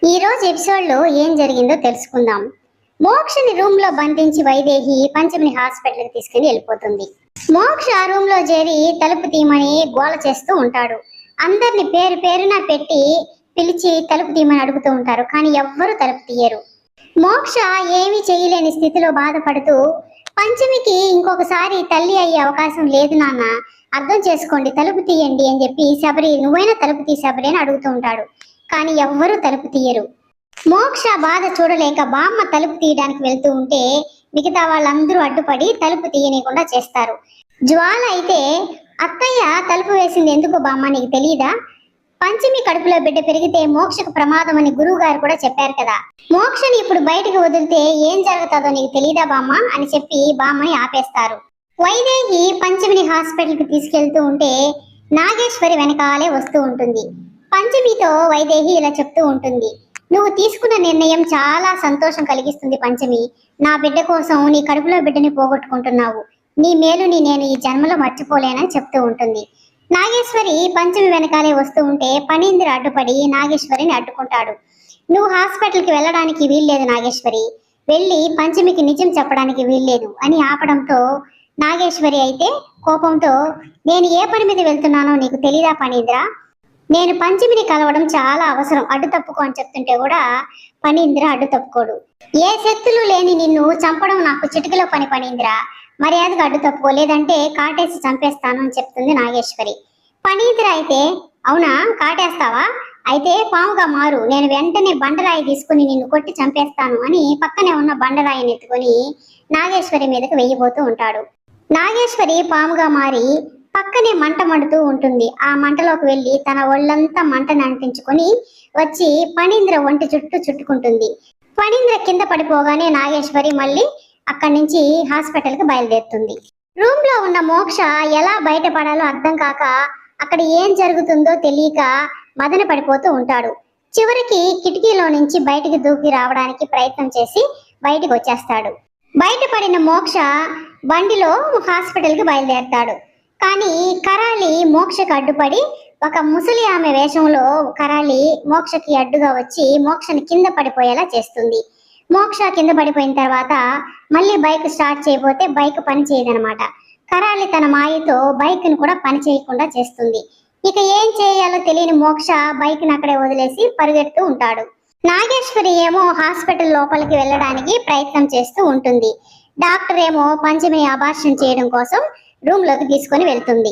ఈ రోజు ఎపిసోడ్ లో ఏం జరిగిందో తెలుసుకుందాం. మోక్షని రూమ్ లో బంధించి వైదేహి పంచమిని హాస్పిటల్ కి తీసుకుని వెళ్ళిపోతుంది. మోక్ష ఆ రూమ్ లో చేరి తలుపు తీయమని గోల చేస్తూ ఉంటాడు. అందరిని పేరు పేరున పెట్టి పిలిచి తలుపు తీయమని అడుగుతూ ఉంటారు, కానీ ఎవ్వరూ తలుపు తీయరు. మోక్ష ఏమీ చేయలేని స్థితిలో బాధపడుతూ పంచమికి ఇంకొకసారి తల్లి అయ్యే అవకాశం లేదు నాన్న, అర్థం చేసుకోండి, తలుపు తీయండి అని చెప్పి శబరి నువ్వైనా తలుపు తీ శబరి అని అడుగుతూ ఉంటాడు. కానీ ఎవ్వరూ తలుపు తీయరు. మోక్ష బాధ చూడలేక బామ్మ తలుపు తీయడానికి వెళ్తూ ఉంటే మిగతా వాళ్ళందరూ అడ్డుపడి తలుపు తీయనీయకుండా చేస్తారు. జ్వాల అయితే, అత్తయ్య తలుపు వేసింది ఎందుకో బామ్మ నీకు తెలియదా? పంచమి కడుపులో బిడ్డ పెరిగితే మోక్షకు ప్రమాదం అని గురువు గారు కూడా చెప్పారు కదా, మోక్షని ఇప్పుడు బయటకు వదిలితే ఏం జరుగుతుందో నీకు తెలియదా బామ్మ అని చెప్పి బామ్మని ఆపేస్తారు. వైదేహి పంచమిని హాస్పిటల్ కి తీసుకెళ్తూ ఉంటే నాగేశ్వరి వెనకాలే వస్తూ ఉంటుంది. పంచమితో వైదేహి ఇలా చెప్తూ ఉంటుంది, నువ్వు తీసుకున్న నిర్ణయం చాలా సంతోషం కలిగిస్తుంది పంచమి. నా బిడ్డ కోసం నీ కడుపులో బిడ్డని పోగొట్టుకుంటున్నావు. నీ మేలుని నేను ఈ జన్మలో మర్చిపోలేనని చెప్తూ ఉంటుంది. నాగేశ్వరి పంచమి వెనకాలే వస్తూ ఉంటే ఫణీంద్ర అడ్డుపడి నాగేశ్వరిని అడ్డుకుంటాడు. నువ్వు హాస్పిటల్కి వెళ్ళడానికి వీల్లేదు నాగేశ్వరి, వెళ్ళి పంచమికి నిజం చెప్పడానికి వీల్లేదు అని ఆపడంతో నాగేశ్వరి అయితే కోపంతో, నేను ఏ పని మీద వెళ్తున్నానో నీకు తెలీదా ఫణీంద్ర? నేను పంచమిని కలవడం చాలా అవసరం, అడ్డు తప్పుకో అని చెప్తుంటే కూడా ఫణీంద్ర అడ్డు తప్పుకోడు. ఏ శక్తులు లేని నిన్ను చంపడం నాకు చిటికలో పని ఫణీంద్ర, మర్యాదగా అడ్డు తప్పుకో, లేదంటే కాటేసి చంపేస్తాను అని చెప్తుంది నాగేశ్వరి. ఫణీంద్ర అయితే, అవునా కాటేస్తావా, అయితే పాముగా మారు, నేను వెంటనే బండరాయి తీసుకుని నిన్ను కొట్టి చంపేస్తాను అని పక్కనే ఉన్న బండరాయిని ఎత్తుకొని నాగేశ్వరి మీదకి వెయ్యిపోతూ ఉంటాడు. నాగేశ్వరి పాముగా మారి పక్కనే మంట మండుతూ ఉంటుంది. ఆ మంటలోకి వెళ్ళి తన ఒళ్ళంతా మంటను అంటించుకొని వచ్చి ఫణీంద్ర ఒంటి చుట్టూ చుట్టుకుంటుంది. ఫణీంద్ర కింద పడిపోగానే నాగేశ్వరి మళ్ళీ అక్కడి నుంచి హాస్పిటల్ కి బయలుదేరుతుంది. రూమ్ లో ఉన్న మోక్ష ఎలా బయటపడాలో అర్థం కాక అక్కడ ఏం జరుగుతుందో తెలియక మదన పడిపోతూ ఉంటాడు. చివరికి కిటికీలో నుంచి బయటికి దూకి రావడానికి ప్రయత్నం చేసి బయటికి వచ్చేస్తాడు. బయటపడిన మోక్ష బండిలో హాస్పిటల్ కి బయలుదేరతాడు. కానీ కరాళి మోక్షకు అడ్డుపడి ఒక ముసలి ఆమె వేషంలో కరాళి మోక్షకి అడ్డుగా వచ్చి మోక్షని కింద పడిపోయేలా చేస్తుంది. మోక్ష కింద పడిపోయిన తర్వాత మళ్ళీ బైక్ స్టార్ట్ చేయబోతే బైక్ పని చేయదనమాట. కరాళి తన మాయతో బైక్ ను కూడా పని చేయకుండా చేస్తుంది. ఇక ఏం చేయాలో తెలియని మోక్ష బైక్ ని అక్కడే వదిలేసి పరిగెడుతూ ఉంటాడు. నాగేశ్వరి ఏమో హాస్పిటల్ లోపలికి వెళ్ళడానికి ప్రయత్నం చేస్తూ ఉంటుంది. డాక్టర్ ఏమో పంచమి అబార్షన్ చేయడం కోసం రూమ్ లోకి తీసుకొని వెళ్తుంది.